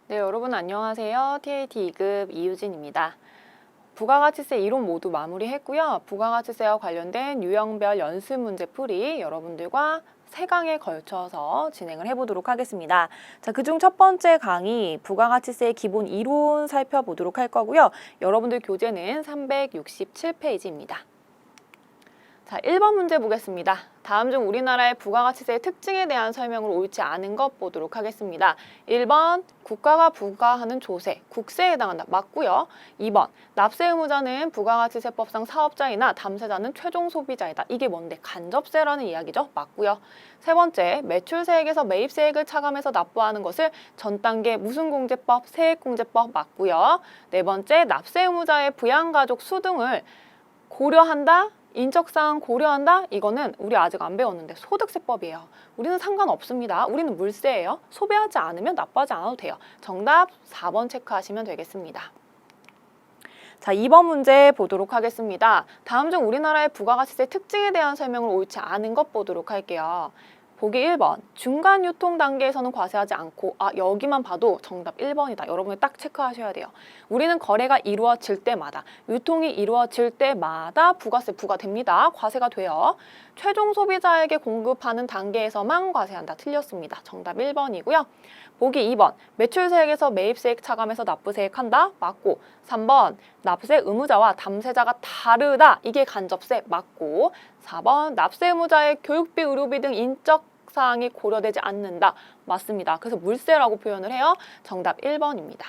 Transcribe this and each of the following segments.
네, 여러분 안녕하세요. TAT 2급 이유진입니다. 부가가치세 이론 모두 마무리했고요. 부가가치세와 관련된 유형별 연습 문제 풀이 여러분들과 3강에 걸쳐서 진행을 해보도록 하겠습니다. 자, 그중 첫 번째 강의 부가가치세의 기본 이론 살펴보도록 할 거고요. 여러분들 교재는 367페이지입니다. 자, 1번 문제 보겠습니다. 다음 중 우리나라의 부가가치세의 특징에 대한 설명을 옳지 않은 것 보도록 하겠습니다. 1번, 국가가 부과하는 조세, 국세에 해당한다. 맞고요. 2번, 납세 의무자는 부가가치세법상 사업자이나 담세자는 최종 소비자이다. 이게 뭔데? 간접세라는 이야기죠. 맞고요. 세 번째, 매출세액에서 매입세액을 차감해서 납부하는 것을 전 단계 무슨 공제법, 세액공제법 맞고요. 네 번째, 납세 의무자의 부양가족 수 등을 고려한다. 인적사항 고려한다? 이거는 우리 아직 안 배웠는데 소득세법이에요. 우리는 상관없습니다. 우리는 물세예요. 소비하지 않으면 납부하지 않아도 돼요. 정답 4번 체크하시면 되겠습니다. 자, 2번 문제 보도록 하겠습니다. 다음 중 우리나라의 부가가치세 특징에 대한 설명을 옳지 않은 것 보도록 할게요. 보기 1번, 중간 유통 단계에서는 과세하지 않고, 여기만 봐도 정답 1번이다. 여러분이 딱 체크하셔야 돼요. 우리는 거래가 이루어질 때마다, 유통이 이루어질 때마다 부가세 부과됩니다. 과세가 돼요. 최종 소비자에게 공급하는 단계에서만 과세한다. 틀렸습니다. 정답 1번이고요. 보기 2번, 매출세액에서 매입세액 차감해서 납부세액 한다. 맞고. 3번, 납세 의무자와 담세자가 다르다. 이게 간접세 맞고. 4번, 납세 의무자의 교육비, 의료비 등 인적 사항이 고려되지 않는다. 맞습니다. 그래서 물세라고 표현을 해요. 정답 1번입니다.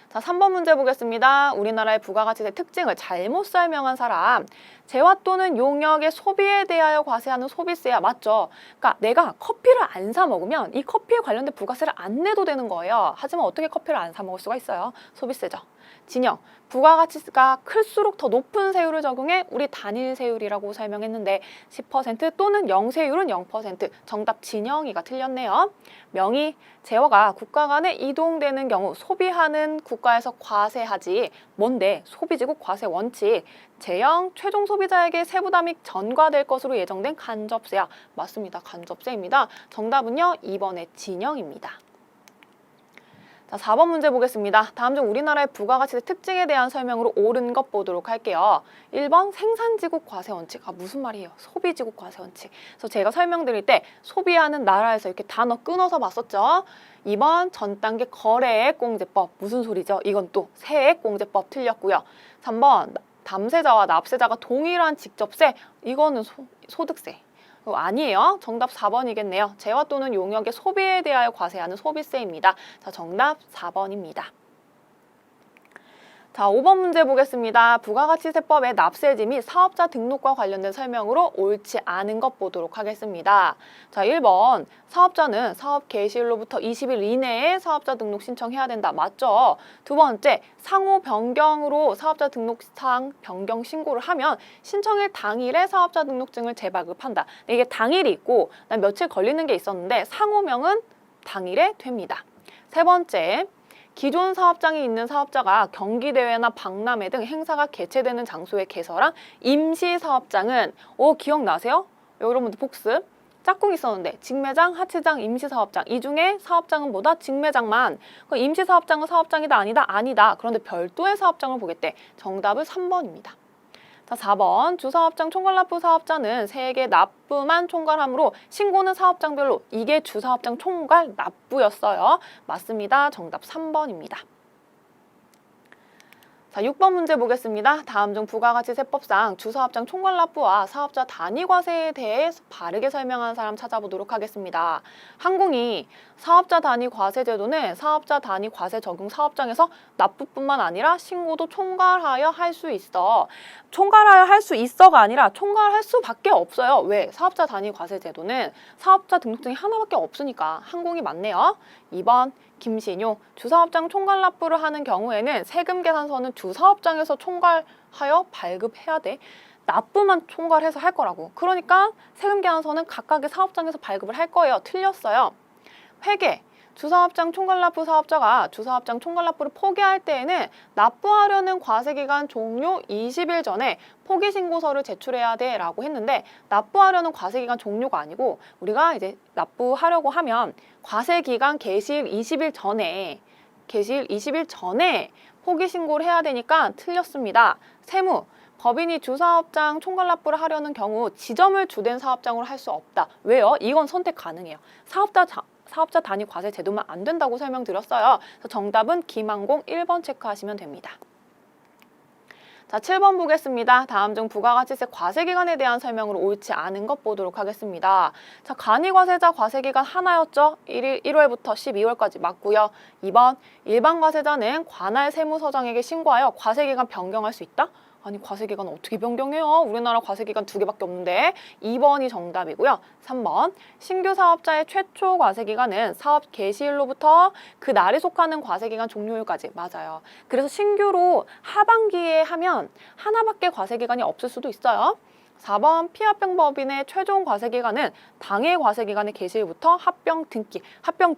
자, 3번 문제 보겠습니다. 우리나라의 부가가치세 특징을 잘못 설명한 사람. 재화 또는 용역의 소비에 대하여 과세하는 소비세야. 맞죠? 그러니까 내가 커피를 안 사 먹으면 이 커피에 관련된 부가세를 안 내도 되는 거예요. 하지만 어떻게 커피를 안 사 먹을 수가 있어요? 소비세죠. 진영, 부가가치가 클수록 더 높은 세율을 적용해 우리 단일 세율이라고 설명했는데 10% 또는 0세율은 0%. 정답 진영이가 틀렸네요. 명의, 재화가 국가 간에 이동되는 경우 소비하는 국가에서 과세하지. 뭔데? 소비지국 과세 원칙. 제형, 최종 소비자에게 세부담이 전가될 것으로 예정된 간접세야. 맞습니다. 간접세입니다. 정답은요, 2번의 진영입니다. 자, 4번 문제 보겠습니다. 다음 중 우리나라의 부가가치세 특징에 대한 설명으로 옳은 것 보도록 할게요. 1번 생산지국 과세원칙. 무슨 말이에요? 소비지국 과세원칙. 그래서 제가 설명드릴 때 소비하는 나라에서 이렇게 단어 끊어서 봤었죠. 2번 전 단계 거래액공제법. 무슨 소리죠? 이건 또 세액공제법 틀렸고요. 3번 담세자와 납세자가 동일한 직접세. 이거는 소득세. 아니에요. 정답 4번이겠네요. 재화 또는 용역의 소비에 대하여 과세하는 소비세입니다. 자, 정답 4번입니다. 자, 5번 문제 보겠습니다. 부가가치세법의 납세지 및 사업자 등록과 관련된 설명으로 옳지 않은 것 보도록 하겠습니다. 자, 1번 사업자는 사업 개시일로부터 20일 이내에 사업자 등록 신청해야 된다. 맞죠? 두 번째, 상호 변경으로 사업자 등록상 변경 신고를 하면 신청일 당일에 사업자 등록증을 재발급한다. 이게 당일이 있고 며칠 걸리는 게 있었는데 상호명은 당일에 됩니다. 세 번째, 기존 사업장이 있는 사업자가 경기대회나 박람회 등 행사가 개최되는 장소에 개설한 임시사업장은 기억나세요? 여러분들 복습. 짝꿍 있었는데 직매장, 하치장, 임시사업장 이 중에 사업장은 뭐다? 직매장만. 임시사업장은 사업장이다? 아니다? 아니다. 그런데 별도의 사업장을 보겠대. 정답은 3번입니다. 자, 4번 주사업장 총괄납부 사업자는 세액의 납부만 총괄하므로 신고는 사업장별로. 이게 주사업장 총괄 납부였어요. 맞습니다. 정답 3번입니다. 자, 6번 문제 보겠습니다. 다음 중 부가가치세법상 주사업장 총괄납부와 사업자 단위과세에 대해 바르게 설명하는 사람 찾아보도록 하겠습니다. 항공이 사업자 단위 과세 제도는 사업자 단위 과세 적용 사업장에서 납부뿐만 아니라 신고도 총괄하여 할 수 있어. 총괄하여 할 수 있어가 아니라 총괄할 수밖에 없어요. 왜? 사업자 단위 과세 제도는 사업자 등록증이 하나밖에 없으니까. 항공이 맞네요. 2번 김신효, 주사업장 총괄 납부를 하는 경우에는 세금 계산서는 주사업장에서 총괄하여 발급해야 돼. 납부만 총괄해서 할 거라고. 그러니까 세금 계산서는 각각의 사업장에서 발급을 할 거예요. 틀렸어요. 회계, 주사업장 총괄납부 사업자가 주사업장 총괄납부를 포기할 때에는 납부하려는 과세기간 종료 20일 전에 포기신고서를 제출해야 돼 라고 했는데, 납부하려는 과세기간 종료가 아니고 우리가 이제 납부하려고 하면 과세기간 개시일 20일 전에 포기신고를 해야 되니까 틀렸습니다. 세무, 법인이 주사업장 총괄납부를 하려는 경우 지점을 주된 사업장으로 할 수 없다. 왜요? 이건 선택 가능해요. 사업자 단위 과세 제도만 안 된다고 설명드렸어요. 그래서 정답은 김항공 1번 체크하시면 됩니다. 자, 7번 보겠습니다. 다음 중 부가가치세 과세기간에 대한 설명으로 옳지 않은 것 보도록 하겠습니다. 자, 간이과세자 과세기간 하나였죠? 1월부터 12월까지 맞고요. 2번, 일반과세자는 관할 세무서장에게 신고하여 과세기간 변경할 수 있다? 아니, 과세기간 어떻게 변경해요? 우리나라 과세기간 2개밖에 없는데. 2번이 정답이고요. 3번, 신규 사업자의 최초 과세기간은 사업 개시일로부터 그 날에 속하는 과세기간 종료일까지. 맞아요. 그래서 신규로 하반기에 하면 하나밖에 과세기간이 없을 수도 있어요. 4번, 피합병법인의 최종 과세기간은 당해 과세기간의 개시일부터 합병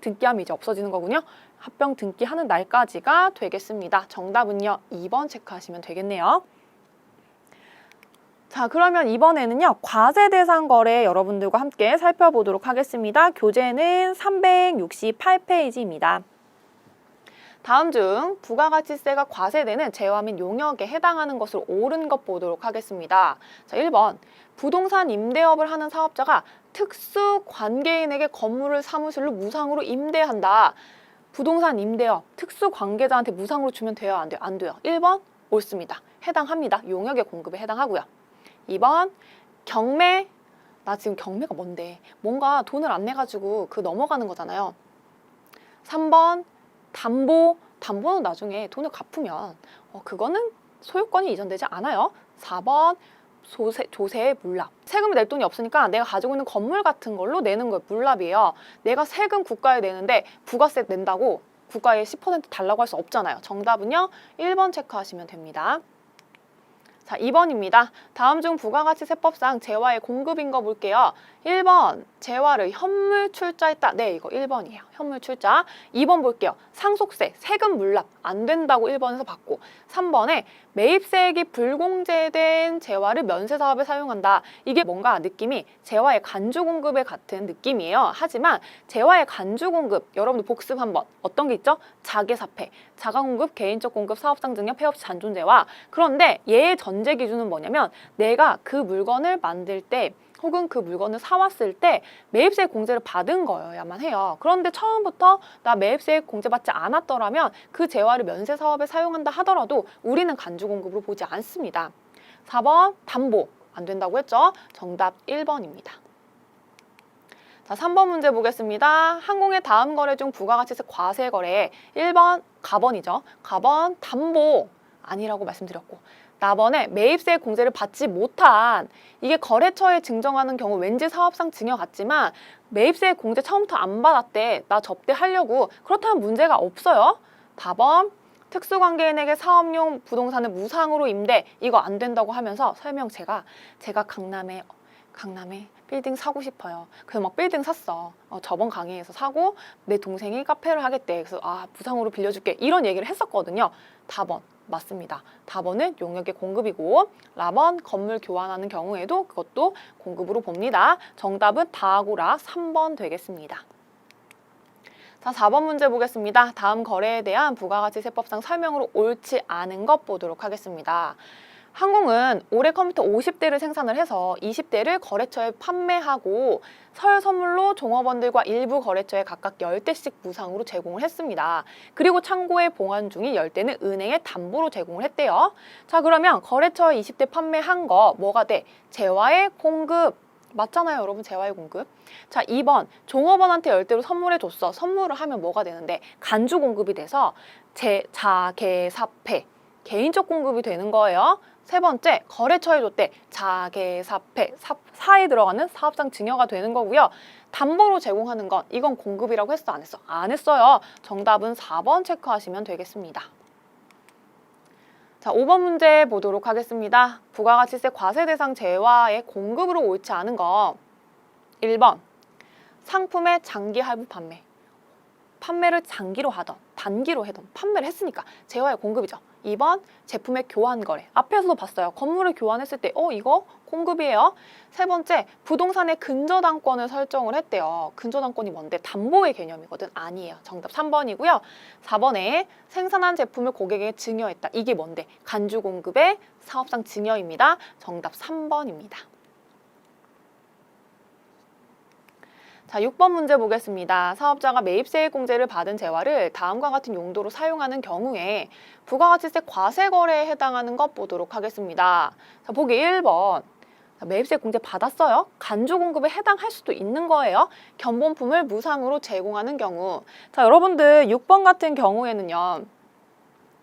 등기하면 이제 없어지는 거군요. 합병 등기하는 날까지가 되겠습니다. 정답은요, 2번 체크하시면 되겠네요. 자, 그러면 이번에는요, 과세 대상 거래 여러분들과 함께 살펴보도록 하겠습니다. 교재는 368페이지입니다. 다음 중 부가가치세가 과세되는 재화 및 용역에 해당하는 것으로 옳은 것 보도록 하겠습니다. 자, 1번, 부동산 임대업을 하는 사업자가 특수 관계인에게 건물을 사무실로 무상으로 임대한다. 부동산 임대업, 특수 관계자한테 무상으로 주면 돼요? 안 돼요? 안 돼요. 1번, 옳습니다. 해당합니다. 용역의 공급에 해당하고요. 2번, 경매. 나 지금 경매가 뭔데? 뭔가 돈을 안 내가지고 그 넘어가는 거잖아요. 3번, 담보는 나중에 돈을 갚으면 그거는 소유권이 이전되지 않아요. 4번, 조세 물납. 세금을 낼 돈이 없으니까 내가 가지고 있는 건물 같은 걸로 내는 거예요. 물납이에요. 내가 세금 국가에 내는데 부가세 낸다고 국가에 10% 달라고 할 수 없잖아요. 정답은요, 1번 체크하시면 됩니다. 자, 2번입니다. 다음 중 부가가치세법상 재화의 공급인 거 볼게요. 1번, 재화를 현물 출자했다. 네, 이거 1번이에요. 현물 출자. 2번 볼게요. 상속세, 세금 물납 안 된다고 1번에서 봤고, 3번에 매입세액이 불공제된 재화를 면세사업에 사용한다. 이게 뭔가 느낌이 재화의 간주공급에 같은 느낌이에요. 하지만 재화의 간주공급, 여러분들 복습 한번. 어떤 게 있죠? 자계사폐, 자가공급, 개인적 공급, 사업상 증여, 폐업시 잔존재화. 그런데 얘의 전제 기준은 뭐냐면 내가 그 물건을 만들 때 혹은 그 물건을 사왔을 때 매입세액 공제를 받은 거여야만 해요. 그런데 처음부터 나 매입세액 공제받지 않았더라면 그 재화를 면세사업에 사용한다 하더라도 우리는 간주공급으로 보지 않습니다. 4번, 담보 안 된다고 했죠? 정답 1번입니다. 자, 3번 문제 보겠습니다. 항공의 다음 거래 중 부가가치세 과세 거래. 1번 가번이죠. 가번, 담보 아니라고 말씀드렸고, 4번에 매입세 공제를 받지 못한, 이게 거래처에 증정하는 경우 왠지 사업상 증여 같지만 매입세 공제 처음부터 안 받았대. 나 접대하려고. 그렇다면 문제가 없어요. 4번, 특수관계인에게 사업용 부동산을 무상으로 임대. 이거 안 된다고 하면서 설명 제가 강남에 빌딩 사고 싶어요. 그래서 막 빌딩 샀어. 저번 강의에서 사고 내 동생이 카페를 하겠대. 그래서 무상으로 빌려줄게. 이런 얘기를 했었거든요. 4번 맞습니다. 4번은 용역의 공급이고, 라번 건물 교환하는 경우에도 그것도 공급으로 봅니다. 정답은 다하고라 3번 되겠습니다. 자, 4번 문제 보겠습니다. 다음 거래에 대한 부가가치세법상 설명으로 옳지 않은 것 보도록 하겠습니다. 항공은 올해 컴퓨터 50대를 생산을 해서 20대를 거래처에 판매하고 설 선물로 종업원들과 일부 거래처에 각각 10대씩 무상으로 제공을 했습니다. 그리고 창고에 봉안 중인 10대는 은행에 담보로 제공을 했대요. 자, 그러면 거래처에 20대 판매한 거 뭐가 돼? 재화의 공급. 맞잖아요, 여러분. 재화의 공급. 자, 2번 종업원한테 10대로 선물해 줬어. 선물을 하면 뭐가 되는데? 간주 공급이 돼서 자계사폐, 개인적 공급이 되는 거예요. 세 번째, 거래처에 줬대. 자계사폐, 사에 들어가는 사업상 증여가 되는 거고요. 담보로 제공하는 건 이건 공급이라고 했어? 안 했어? 안 했어요. 정답은 4번 체크하시면 되겠습니다. 자, 5번 문제 보도록 하겠습니다. 부가가치세 과세 대상 재화의 공급으로 옳지 않은 거. 1번, 상품의 장기 할부 판매. 판매를 장기로 하던 단기로 하던 판매를 했으니까 재화의 공급이죠. 2번 제품의 교환 거래. 앞에서도 봤어요. 건물을 교환했을 때 이거 공급이에요. 세 번째 부동산의 근저당권을 설정을 했대요. 근저당권이 뭔데? 담보의 개념이거든. 아니에요. 정답 3번이고요. 4번에 생산한 제품을 고객에게 증여했다. 이게 뭔데? 간주 공급의 사업상 증여입니다. 정답 3번입니다. 자, 6번 문제 보겠습니다. 사업자가 매입세액공제를 받은 재화를 다음과 같은 용도로 사용하는 경우에 부가가치세 과세거래에 해당하는 것 보도록 하겠습니다. 자, 보기 1번. 매입세액공제 받았어요. 간주공급에 해당할 수도 있는 거예요. 견본품을 무상으로 제공하는 경우. 자, 여러분들 6번 같은 경우에는요.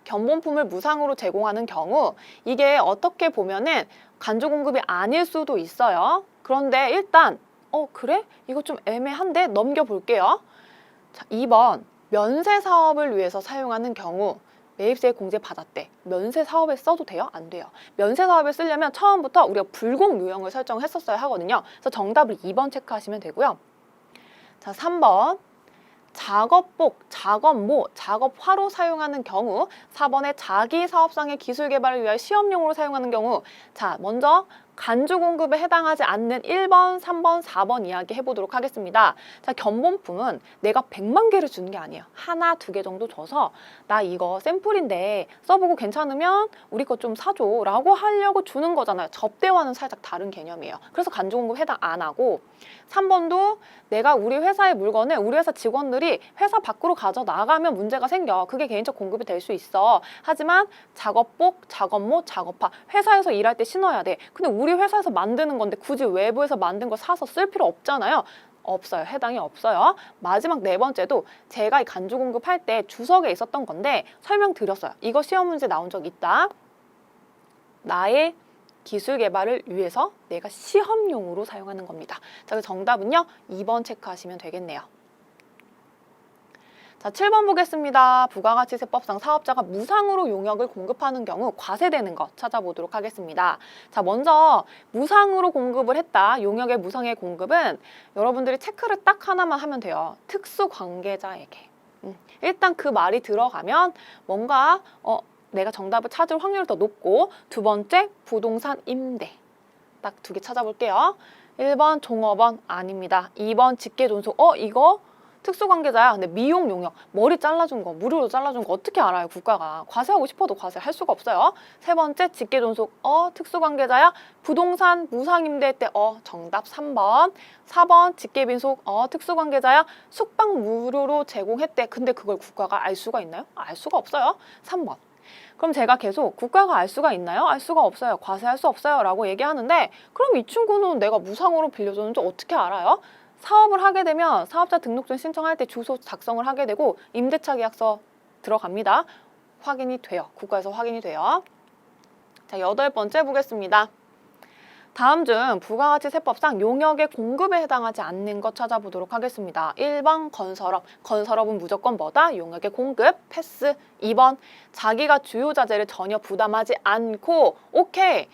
견본품을 무상으로 제공하는 경우 이게 어떻게 보면은 간주공급이 아닐 수도 있어요. 그런데 일단 그래? 이거 좀 애매한데? 넘겨볼게요. 자, 2번 면세 사업을 위해서 사용하는 경우 매입세액 공제 받았대. 면세 사업에 써도 돼요? 안 돼요. 면세 사업에 쓰려면 처음부터 우리가 불공 유형을 설정했었어야 하거든요. 그래서 정답을 2번 체크하시면 되고요. 자, 3번 작업복, 작업모, 작업화로 사용하는 경우 4번에 자기 사업상의 기술 개발을 위하여 시험용으로 사용하는 경우 자, 먼저 간주 공급에 해당하지 않는 1번, 3번, 4번 이야기 해보도록 하겠습니다. 자, 견본품은 내가 100만 개를 주는 게 아니에요. 하나, 두 개 정도 줘서 나 이거 샘플인데 써보고 괜찮으면 우리 거 좀 사줘 라고 하려고 주는 거잖아요. 접대와는 살짝 다른 개념이에요. 그래서 간주 공급 해당 안 하고 3번도 내가 우리 회사의 물건을 우리 회사 직원들이 회사 밖으로 가져 나가면 문제가 생겨. 그게 개인적 공급이 될 수 있어. 하지만 작업복, 작업모, 작업화 회사에서 일할 때 신어야 돼. 근데 우리 회사에서 만드는 건데 굳이 외부에서 만든 거 사서 쓸 필요 없잖아요. 없어요. 해당이 없어요. 마지막 네 번째도 제가 이 간주 공급할 때 주석에 있었던 건데 설명드렸어요. 이거 시험 문제 나온 적 있다. 나의 기술 개발을 위해서 내가 시험용으로 사용하는 겁니다. 자, 그 정답은요. 2번 체크하시면 되겠네요. 자, 7번 보겠습니다. 부가가치세법상 사업자가 무상으로 용역을 공급하는 경우 과세되는 것 찾아보도록 하겠습니다. 자, 먼저 무상으로 공급을 했다. 용역의 무상의 공급은 여러분들이 체크를 딱 하나만 하면 돼요. 특수관계자에게. 일단 그 말이 들어가면 뭔가 내가 정답을 찾을 확률이 더 높고 두 번째 부동산 임대. 딱 두 개 찾아볼게요. 1번 종업원 아닙니다. 2번 직계존속 이거 특수관계자야. 근데 미용 용역, 머리 잘라준 거, 무료로 잘라준 거 어떻게 알아요, 국가가? 과세하고 싶어도 과세할 수가 없어요. 세 번째, 직계존속, 특수관계자야. 부동산 무상임대 때, 정답 3번. 4번, 직계빈속, 특수관계자야. 숙박 무료로 제공했대. 근데 그걸 국가가 알 수가 있나요? 알 수가 없어요. 3번. 그럼 제가 계속 국가가 알 수가 있나요? 알 수가 없어요. 과세할 수 없어요. 라고 얘기하는데 그럼 이 친구는 내가 무상으로 빌려줬는지 어떻게 알아요? 사업을 하게 되면 사업자 등록증 신청할 때 주소 작성을 하게 되고 임대차 계약서 들어갑니다. 확인이 돼요. 국가에서 확인이 돼요. 자, 8번째 보겠습니다. 다음 중 부가가치세법상 용역의 공급에 해당하지 않는 것 찾아보도록 하겠습니다. 1번 건설업. 건설업은 무조건 뭐다? 용역의 공급, 패스. 2번 자기가 주요 자재를 전혀 부담하지 않고 오케이.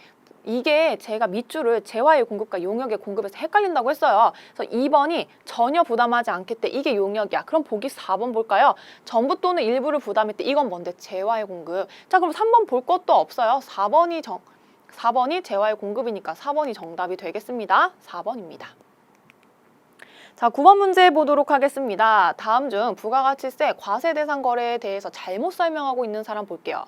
이게 제가 밑줄을 재화의 공급과 용역의 공급에서 헷갈린다고 했어요. 그래서 2번이 전혀 부담하지 않겠대. 이게 용역이야. 그럼 보기 4번 볼까요? 전부 또는 일부를 부담했대. 이건 뭔데? 재화의 공급. 자, 그럼 3번 볼 것도 없어요. 4번이 재화의 공급이니까 4번이 정답이 되겠습니다. 4번입니다. 자, 9번 문제 보도록 하겠습니다. 다음 중 부가가치세 과세 대상 거래에 대해서 잘못 설명하고 있는 사람 볼게요.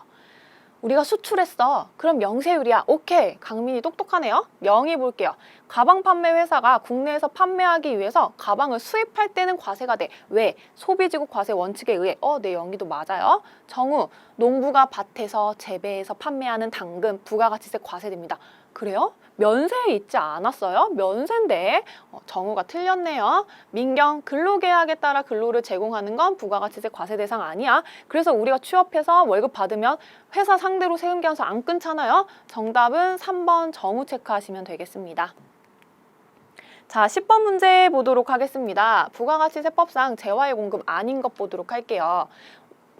우리가 수출했어. 그럼 명세율이야. 오케이. 강민이 똑똑하네요. 명의 볼게요. 가방 판매 회사가 국내에서 판매하기 위해서 가방을 수입할 때는 과세가 돼. 왜? 소비지국 과세 원칙에 의해. 내 영의도 맞아요. 정우, 농부가 밭에서 재배해서 판매하는 당근 부가가치세 과세됩니다. 그래요? 면세에 있지 않았어요? 면세인데 정우가 틀렸네요. 민경, 근로계약에 따라 근로를 제공하는 건 부가가치세 과세 대상 아니야. 그래서 우리가 취업해서 월급 받으면 회사 상대로 세금 계산서 안 끊잖아요. 정답은 3번 정우 체크하시면 되겠습니다. 자, 10번 문제 보도록 하겠습니다. 부가가치세법상 재화의 공급 아닌 것 보도록 할게요.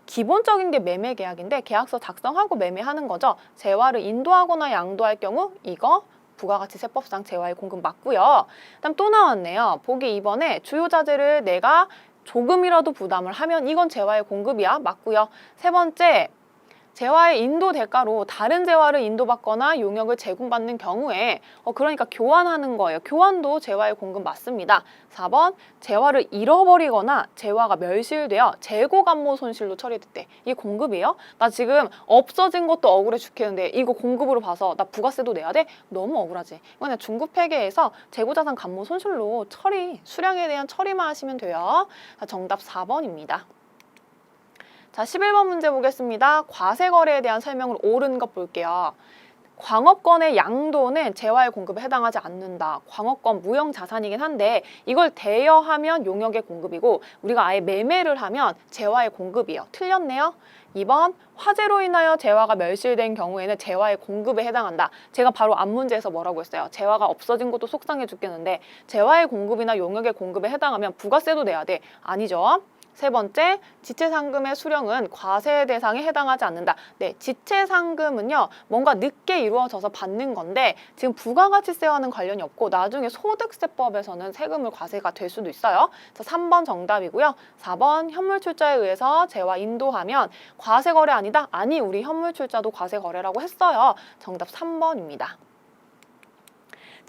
기본적인 게 매매 계약인데 계약서 작성하고 매매하는 거죠. 재화를 인도하거나 양도할 경우 이거 부가가치세법상 재화의 공급 맞고요. 그다음 또 나왔네요. 보기 2번에 주요 자재를 내가 조금이라도 부담을 하면 이건 재화의 공급이야. 맞고요. 세 번째, 재화의 인도 대가로 다른 재화를 인도받거나 용역을 제공받는 경우에 그러니까 교환하는 거예요. 교환도 재화의 공급 맞습니다. 4번, 재화를 잃어버리거나 재화가 멸실되어 재고 감모 손실로 처리됐대. 이게 공급이에요? 나 지금 없어진 것도 억울해 죽겠는데 이거 공급으로 봐서 나 부가세도 내야 돼? 너무 억울하지. 이거 그냥 중국회계에서 재고자산 감모 손실로 처리, 수량에 대한 처리만 하시면 돼요. 자, 정답 4번입니다. 자, 11번 문제 보겠습니다. 과세거래에 대한 설명을 옳은 것 볼게요. 광업권의 양도는 재화의 공급에 해당하지 않는다. 광업권 무형자산이긴 한데 이걸 대여하면 용역의 공급이고 우리가 아예 매매를 하면 재화의 공급이에요. 틀렸네요. 2번, 화재로 인하여 재화가 멸실된 경우에는 재화의 공급에 해당한다. 제가 바로 앞 문제에서 뭐라고 했어요? 재화가 없어진 것도 속상해 죽겠는데 재화의 공급이나 용역의 공급에 해당하면 부가세도 내야 돼. 아니죠. 세 번째, 지체상금의 수령은 과세 대상에 해당하지 않는다. 네, 지체상금은요, 뭔가 늦게 이루어져서 받는 건데 지금 부가가치세와는 관련이 없고 나중에 소득세법에서는 세금을 과세가 될 수도 있어요. 자, 3번 정답이고요. 4번, 현물출자에 의해서 재화 인도하면 과세거래 아니다? 아니, 우리 현물출자도 과세거래라고 했어요. 정답 3번입니다.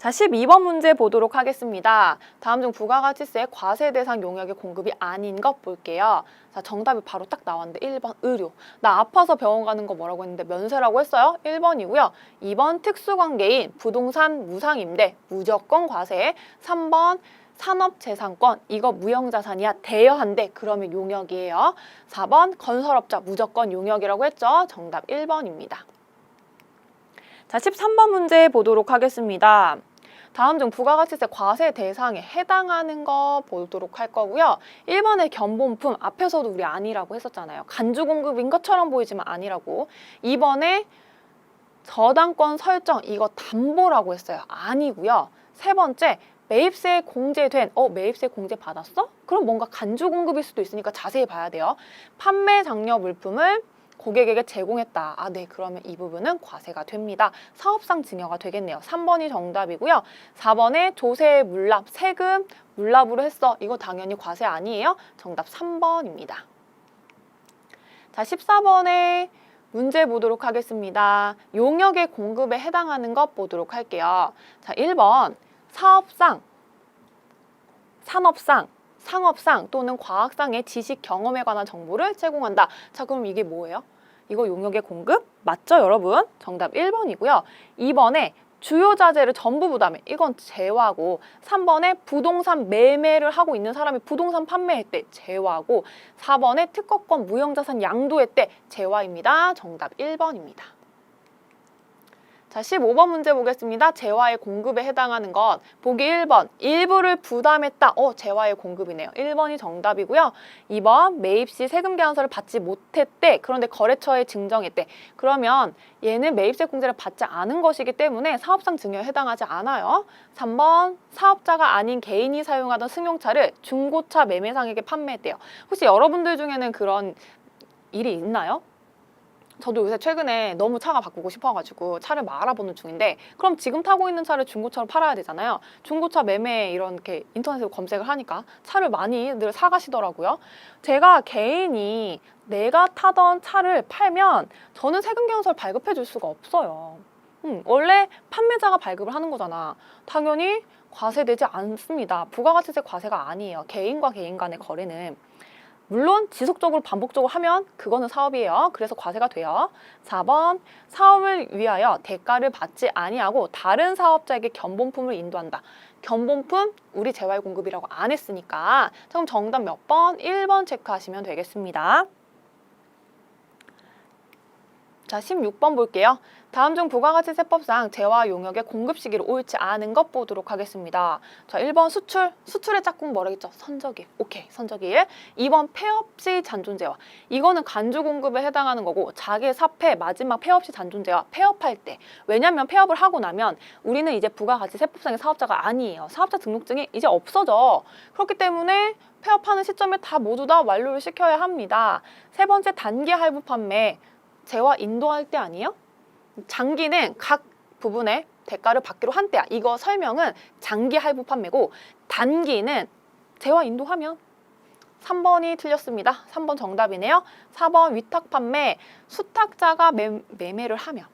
자, 12번 문제 보도록 하겠습니다. 다음 중 부가가치세 과세 대상 용역의 공급이 아닌 것 볼게요. 자, 정답이 바로 딱 나왔는데 1번 의료. 나 아파서 병원 가는 거 뭐라고 했는데 면세라고 했어요. 1번이고요. 2번 특수관계인 부동산 무상임대 무조건 과세. 3번 산업재산권 이거 무형자산이야 대여한대 그러면 용역이에요. 4번 건설업자 무조건 용역이라고 했죠. 정답 1번입니다. 자, 13번 문제 보도록 하겠습니다. 다음 중 부가가치세 과세 대상에 해당하는 거 보도록 할 거고요. 1번의 견본품 앞에서도 우리 아니라고 했었잖아요. 간주공급인 것처럼 보이지만 아니라고. 2번에 저당권 설정 이거 담보라고 했어요. 아니고요. 세 번째 매입세 공제된 매입세 공제 받았어? 그럼 뭔가 간주공급일 수도 있으니까 자세히 봐야 돼요. 판매 장려 물품을 고객에게 제공했다. 아, 네. 그러면 이 부분은 과세가 됩니다. 사업상 증여가 되겠네요. 3번이 정답이고요. 4번에 조세 물납, 세금 물납으로 했어. 이거 당연히 과세 아니에요. 정답 3번입니다. 자, 14번에 문제 보도록 하겠습니다. 용역의 공급에 해당하는 것 보도록 할게요. 자, 1번 사업상, 산업상, 상업상 또는 과학상의 지식 경험에 관한 정보를 제공한다. 자, 그럼 이게 뭐예요? 이거 용역의 공급? 맞죠, 여러분? 정답 1번이고요. 2번에 주요 자재를 전부 부담해. 이건 재화고 3번에 부동산 매매를 하고 있는 사람이 부동산 판매했대. 재화고 4번에 특허권 무형자산 양도했대. 재화입니다. 정답 1번입니다. 자, 15번 문제 보겠습니다. 재화의 공급에 해당하는 것. 보기 1번, 일부를 부담했다. 재화의 공급이네요. 1번이 정답이고요. 2번, 매입 시 세금 계산서를 받지 못했대. 그런데 거래처에 증정했대. 그러면 얘는 매입세 공제를 받지 않은 것이기 때문에 사업상 증여에 해당하지 않아요. 3번, 사업자가 아닌 개인이 사용하던 승용차를 중고차 매매상에게 판매했대요. 혹시 여러분들 중에는 그런 일이 있나요? 저도 요새 최근에 너무 차가 바꾸고 싶어가지고 차를 막 알아보는 중인데 그럼 지금 타고 있는 차를 중고차로 팔아야 되잖아요. 중고차 매매 이렇게 인터넷으로 검색을 하니까 차를 많이들 사가시더라고요. 제가 개인이 내가 타던 차를 팔면 저는 세금 계산서를 발급해 줄 수가 없어요. 원래 판매자가 발급을 하는 거잖아. 당연히 과세되지 않습니다. 부가가치세 과세가 아니에요. 개인과 개인 간의 거래는. 물론 지속적으로 반복적으로 하면 그거는 사업이에요. 그래서 과세가 돼요. 4번 사업을 위하여 대가를 받지 아니하고 다른 사업자에게 견본품을 인도한다. 견본품 우리 재화의 공급이라고 안 했으니까 그럼 정답 몇 번? 1번 체크하시면 되겠습니다. 자, 16번 볼게요. 다음 중 부가가치세법상 재화 용역의 공급 시기를 옳지 않은 것 보도록 하겠습니다. 자, 1번 수출. 수출의 짝꿍 뭐라겠죠? 선적일. 오케이, 선적일. 2번 폐업 시 잔존재화. 이거는 간주 공급에 해당하는 거고 자기 사폐 마지막 폐업 시 잔존재화. 폐업할 때. 왜냐면 폐업을 하고 나면 우리는 이제 부가가치세법상의 사업자가 아니에요. 사업자 등록증이 이제 없어져. 그렇기 때문에 폐업하는 시점에 다 모두 다 완료를 시켜야 합니다. 세 번째 단기 할부 판매. 재화 인도할 때 아니에요? 장기는 각 부분의 대가를 받기로 한 때야. 이거 설명은 장기 할부 판매고 단기는 재화 인도하면 3번이 틀렸습니다. 3번 정답이네요. 4번 위탁 판매, 수탁자가 매매를 하면,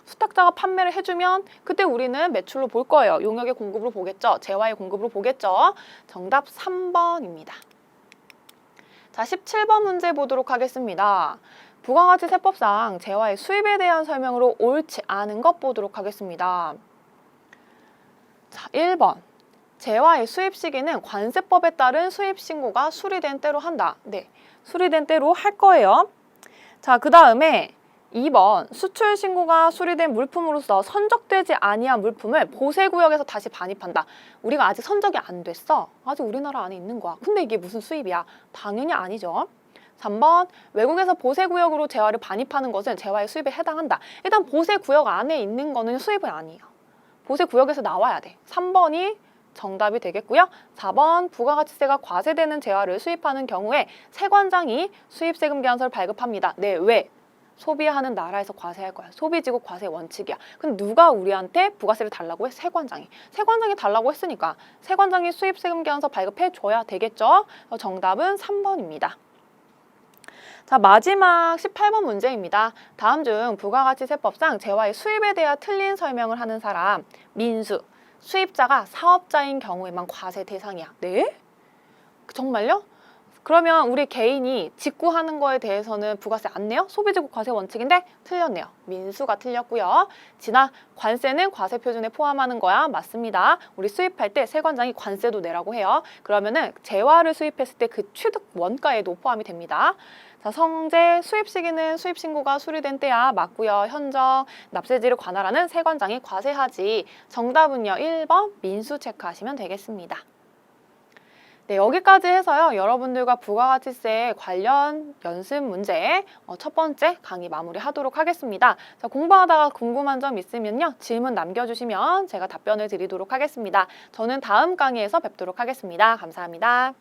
수탁자가 판매를 해주면 그때 우리는 매출로 볼 거예요. 용역의 공급으로 보겠죠. 재화의 공급으로 보겠죠. 정답 3번입니다. 자, 17번 문제 보도록 하겠습니다. 부가가치세법상 재화의 수입에 대한 설명으로 옳지 않은 것 보도록 하겠습니다. 자, 1번. 재화의 수입 시기는 관세법에 따른 수입 신고가 수리된 때로 한다. 네, 수리된 때로 할 거예요. 자, 그 다음에 2번. 수출 신고가 수리된 물품으로서 선적되지 아니한 물품을 보세구역에서 다시 반입한다. 우리가 아직 선적이 안 됐어. 아직 우리나라 안에 있는 거야. 근데 이게 무슨 수입이야? 당연히 아니죠. 3번. 외국에서 보세구역으로 재화를 반입하는 것은 재화의 수입에 해당한다. 일단 보세구역 안에 있는 거는 수입은 아니에요. 보세구역에서 나와야 돼. 3번이 정답이 되겠고요. 4번. 부가가치세가 과세되는 재화를 수입하는 경우에 세관장이 수입세금 계산서를 발급합니다. 네, 왜? 소비하는 나라에서 과세할 거야. 소비지국 과세 원칙이야. 근데 누가 우리한테 부가세를 달라고 해? 세관장이. 세관장이 달라고 했으니까 세관장이 수입세금 계산서 발급해줘야 되겠죠? 정답은 3번입니다. 자, 마지막 18번 문제입니다. 다음 중 부가가치세법상 재화의 수입에 대해 틀린 설명을 하는 사람. 민수. 수입자가 사업자인 경우에만 과세 대상이야. 네? 정말요? 그러면 우리 개인이 직구하는 거에 대해서는 부가세 안 내요? 소비지국 과세 원칙인데 틀렸네요. 민수가 틀렸고요. 진아, 관세는 과세 표준에 포함하는 거야. 맞습니다. 우리 수입할 때 세관장이 관세도 내라고 해요. 그러면은 재화를 수입했을 때 그 취득 원가에도 포함이 됩니다. 자, 성재, 수입 시기는 수입 신고가 수리된 때야. 맞고요. 현정, 납세지를 관할하는 세관장이 과세하지. 정답은요. 1번 민수 체크하시면 되겠습니다. 네, 여기까지 해서요. 여러분들과 부가가치세 관련 연습 문제 첫 번째 강의 마무리하도록 하겠습니다. 자, 공부하다가 궁금한 점 있으면요. 질문 남겨주시면 제가 답변을 드리도록 하겠습니다. 저는 다음 강의에서 뵙도록 하겠습니다. 감사합니다.